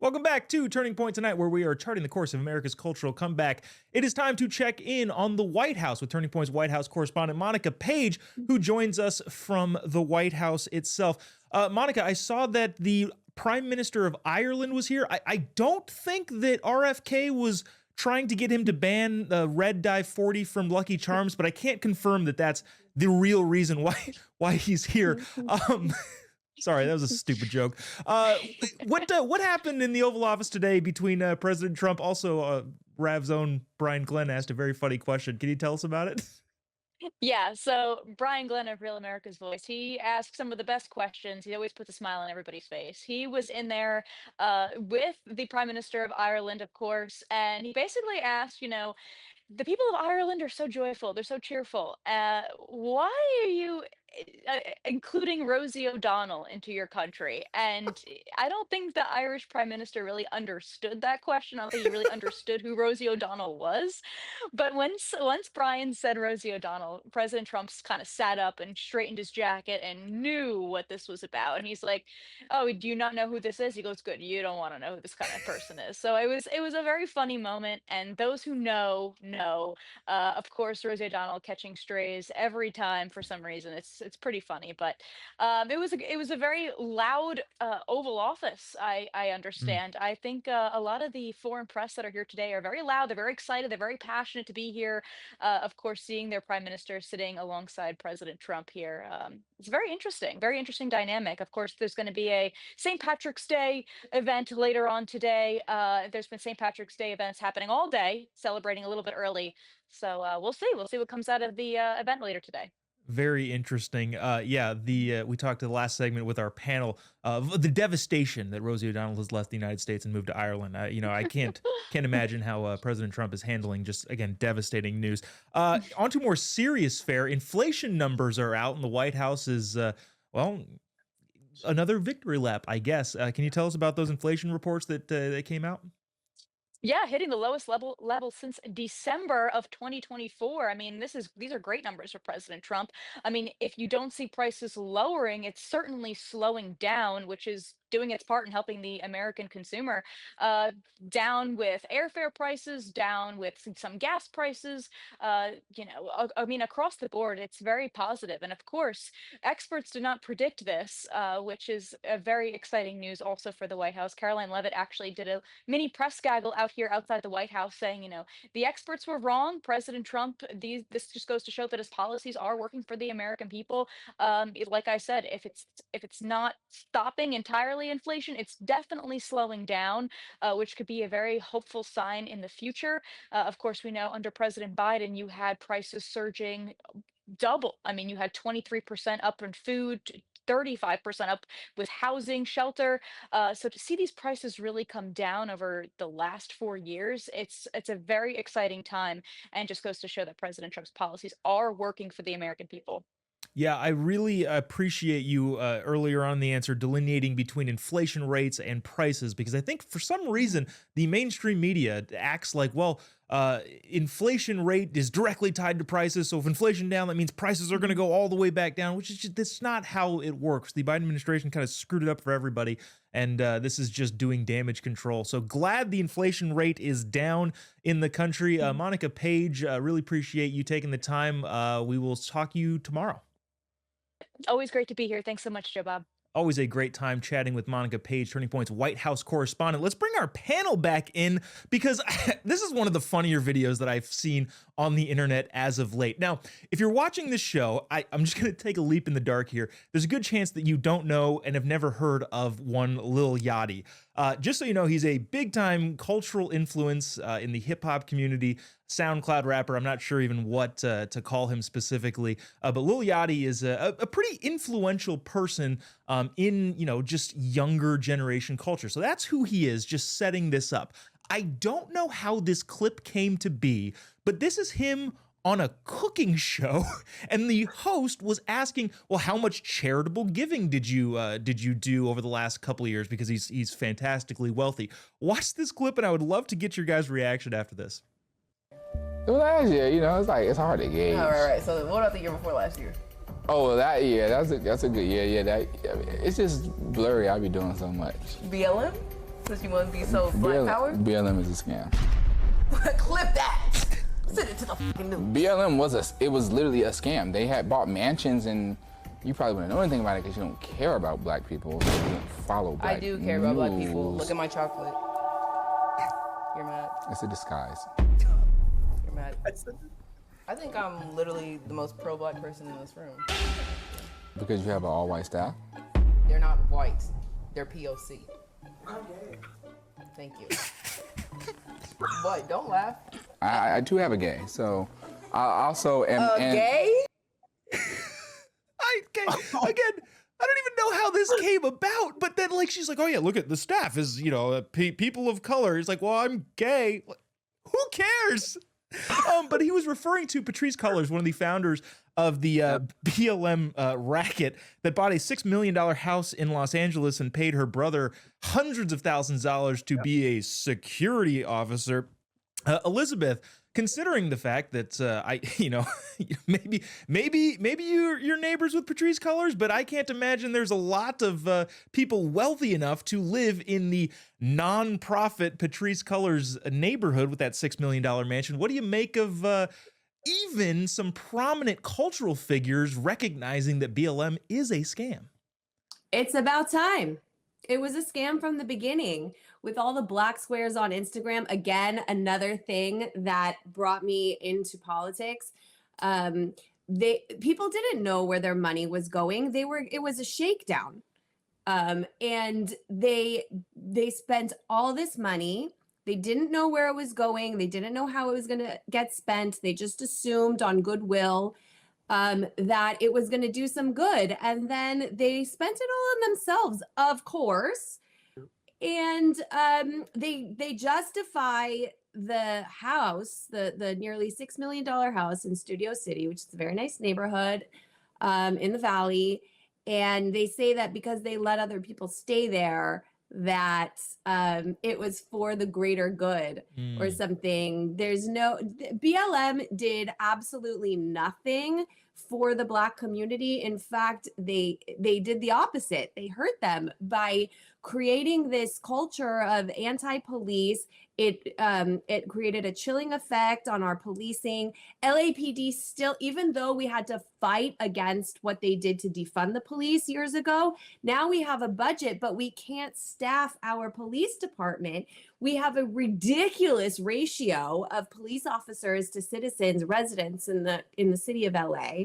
Welcome back to Turning Point Tonight, where we are charting the course of America's cultural comeback. It is time to check in on the White House with Turning Point's White House correspondent Monica Page, who joins us from the White House itself. Monica, I saw that the Prime Minister of Ireland was here. I don't think that RFK was trying to get him to ban Red Dye 40 from Lucky Charms, but I can't confirm that that's the real reason why he's here. Sorry, that was a stupid joke. What happened in the Oval Office today between President Trump? Also, Rav's own Brian Glenn asked a very funny question. Can you tell us about it? Yeah, so Brian Glenn of Real America's Voice, he asks some of the best questions. He always puts a smile on everybody's face. He was in there with the Prime Minister of Ireland, of course, and he basically asked, the people of Ireland are so joyful, they're so cheerful. Why are you including Rosie O'Donnell into your country? And I don't think the Irish Prime Minister really understood that question. I don't think he really understood who Rosie O'Donnell was. But once Brian said Rosie O'Donnell, President Trump's kind of sat up and straightened his jacket and knew what this was about. And he's like, "Oh, do you not know who this is?" He goes, "Good, you don't want to know who this kind of person is." So it was a very funny moment, and those who know. Of course, Rosie O'Donnell catching strays every time for some reason. It's pretty funny, but it was a very loud Oval Office. I Mm. understand. I think a lot of the foreign press that are here today are very loud. They're very excited. They're very passionate to be here. Of course, seeing their prime minister sitting alongside President Trump here. It's very interesting dynamic. Of course, there's going to be a St. Patrick's Day event later on today. There's been St. Patrick's Day events happening all day, celebrating a little bit early. So we'll see. We'll see what comes out of the event later today. Very interesting. Yeah, we talked to the last segment with our panel of the devastation that Rosie O'Donnell has left the United States and moved to Ireland. I can't imagine how President Trump is handling just again devastating news. On to more serious fare. Inflation numbers are out, and the White House is well another victory lap, I guess. Can you tell us about those inflation reports that came out? Yeah, hitting the lowest level since December of 2024. I mean, these are great numbers for President Trump. I mean, if you don't see prices lowering, it's certainly slowing down, which is doing its part in helping the American consumer. Uh, Down with airfare prices, down with some gas prices. I mean, across the board, it's very positive. And of course, experts did not predict this, which is a very exciting news also for the White House. Caroline Levitt actually did a mini press gaggle out here outside the White House saying, the experts were wrong. President Trump, this just goes to show that his policies are working for the American people. Like I said, if it's not stopping entirely inflation, it's definitely slowing down, which could be a very hopeful sign in the future. Of course, we know under President Biden, you had prices surging double. I mean, you had 23% up in food, 35% up with housing, shelter. So to see these prices really come down over the last 4 years, it's a very exciting time, and just goes to show that President Trump's policies are working for the American people. Yeah, I really appreciate you earlier on in the answer delineating between inflation rates and prices because I think for some reason the mainstream media acts like, well, inflation rate is directly tied to prices. So if inflation down, that means prices are going to go all the way back down, which is just, that's not how it works. The Biden administration kind of screwed it up for everybody, and this is just doing damage control. So glad the inflation rate is down in the country. Monica Page, really appreciate you taking the time. We will talk to you tomorrow. Always great to be here. Thanks so much, Joe Bob. Always a great time chatting with Monica Page, Turning Point's White House correspondent. Let's bring our panel back in because this is one of the funnier videos that I've seen on the internet as of late. Now, if you're watching this show, I'm just going to take a leap in the dark here. There's a good chance that you don't know and have never heard of one Lil Yachty. Just so you know, he's a big-time cultural influence in the hip-hop community, SoundCloud rapper. I'm not sure even what to call him specifically, but Lil Yachty is a pretty influential person in, just younger generation culture. So that's who he is, just setting this up. I don't know how this clip came to be, but this is him on a cooking show, and the host was asking, "Well, how much charitable giving did you do over the last couple of years?" Because he's fantastically wealthy. Watch this clip, and I would love to get your guys' reaction after this. It was last year, it's hard to gauge. All right. So what about the year before last year? Oh, well, that year, that's a good year. Yeah, it's just blurry. I be doing so much. BLM? Since you want to be so black power. BLM is a scam. Clip that. Send it to the fucking news. BLM was literally a scam. They had bought mansions, and you probably wouldn't know anything about it because you don't care about black people. You don't follow black I do care about black people. Look at my chocolate. You're mad. It's a disguise. You're mad. I think I'm literally the most pro-black person in this room. Because you have an all-white staff? They're not white. They're POC. Okay. Thank you. What? Don't laugh. I do have a gay, so I also am. Gay? Again, I don't even know how this came about, but then like she's like, oh yeah, look at the staff is, you know, people of color. He's like, well, I'm gay. Like, who cares? But he was referring to Patrisse Cullors, one of the founders of the BLM racket that bought a $6 million house in Los Angeles and paid her brother hundreds of thousands of dollars to be a security officer. Elizabeth, considering the fact that maybe you're neighbors with Patrisse Cullors, but I can't imagine there's a lot of people wealthy enough to live in the non-profit Patrisse Cullors neighborhood with that $6 million mansion. What do you make of even some prominent cultural figures recognizing that BLM is a scam? It's about time. It was a scam from the beginning. With all the black squares on Instagram, again, another thing that brought me into politics. People didn't know where their money was going. It was a shakedown. And they spent all this money. They didn't know where it was going. They didn't know how it was going to get spent. They just assumed on goodwill that it was going to do some good. And then they spent it all on themselves, of course. And they justify the house, the nearly $6 million house in Studio City, which is a very nice neighborhood in the Valley. And they say that because they let other people stay there, that it was for the greater good or something. BLM did absolutely nothing for the Black community. In fact, they did the opposite. They hurt them by creating this culture of anti-police. It created a chilling effect on our policing. LAPD still, even though we had to fight against what they did to defund the police years ago, now we have a budget, but we can't staff our police department. We have a ridiculous ratio of police officers to citizens, residents in the city of LA.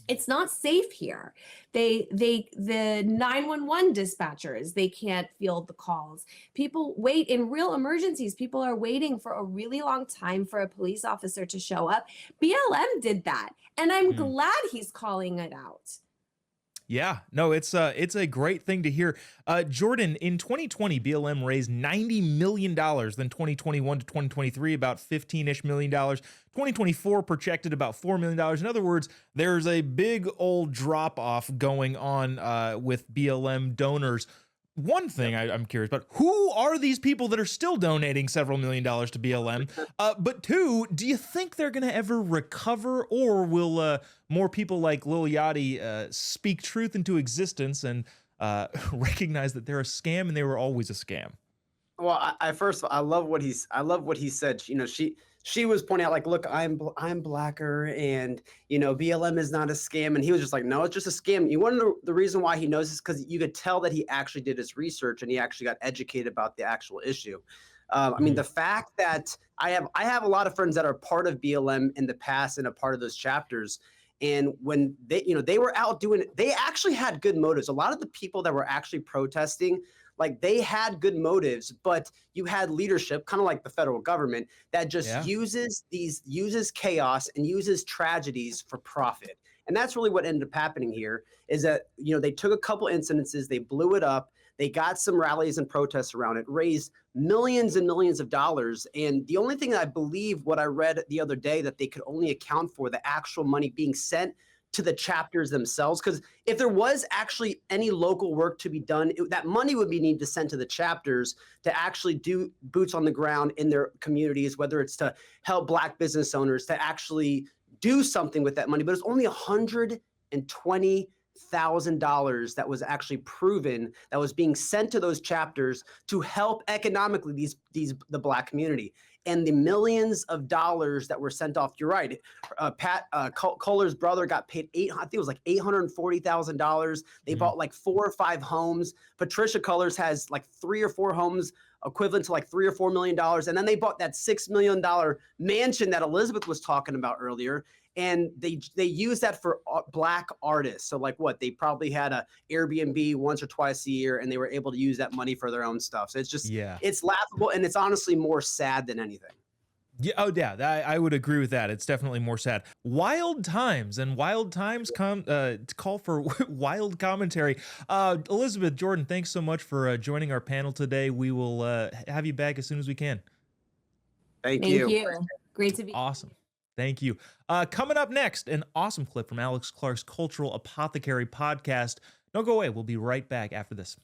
It's not safe here. The 911 dispatchers, they can't field the calls. People wait in real emergencies. People are waiting for a really long time for a police officer to show up. BLM did that, and I'm glad he's calling it out. Yeah, no, it's a great thing to hear. Jordan, in 2020, BLM raised $90 million. Then 2021 to 2023, about $15-ish million. 2024 projected about $4 million. In other words, there's a big old drop off going on with BLM donors. One thing I'm curious about, who are these people that are still donating several $1 million to BLM? But two, do you think they're going to ever recover, or will more people like Lil Yachty speak truth into existence and recognize that they're a scam and they were always a scam? Well, I love what he said. You know, she was pointing out, like, look, I'm blacker, and you know, BLM is not a scam, and he was just like, no, it's just a scam. You want to know the reason why he knows this? Because you could tell that he actually did his research and he actually got educated about the actual issue. I mean, the fact that I have a lot of friends that are part of BLM in the past and a part of those chapters. And when they were out doing it, they actually had good motives. A lot of the people that were actually protesting, like, they had good motives, but you had leadership, kind of like the federal government, that just uses chaos and uses tragedies for profit. And that's really what ended up happening here, is that, you know, they took a couple incidences, they blew it up, they got some rallies and protests around it, raised millions and millions of dollars. And the only thing that I believe, what I read the other day, that they could only account for the actual money being sent to the chapters themselves. Because if there was actually any local work to be done, that money would be needed to send to the chapters to actually do boots on the ground in their communities, whether it's to help Black business owners to actually do something with that money. But it's only $120,000 $800,000 that was actually proven that was being sent to those chapters to help economically the Black community. And the millions of dollars that were sent off, you're right. Pat Kohler's brother got paid I think it was like $840,000. They bought like 4 or 5 homes. Patricia Cullors has like 3 or 4 homes equivalent to like $3 or $4 million. And then they bought that $6 million mansion that Elizabeth was talking about earlier. And they use that for Black artists. So like what? They probably had a Airbnb once or twice a year, and they were able to use that money for their own stuff. So it's just, it's laughable, and it's honestly more sad than anything. Yeah, oh yeah, I would agree with that. It's definitely more sad. Wild times, and wild times call for wild commentary. Elizabeth, Jordan, thanks so much for joining our panel today. We will have you back as soon as we can. Thank you. Great to be awesome. Thank you. Coming up next, an awesome clip from Alex Clark's Cultural Apothecary podcast. Don't go away. We'll be right back after this.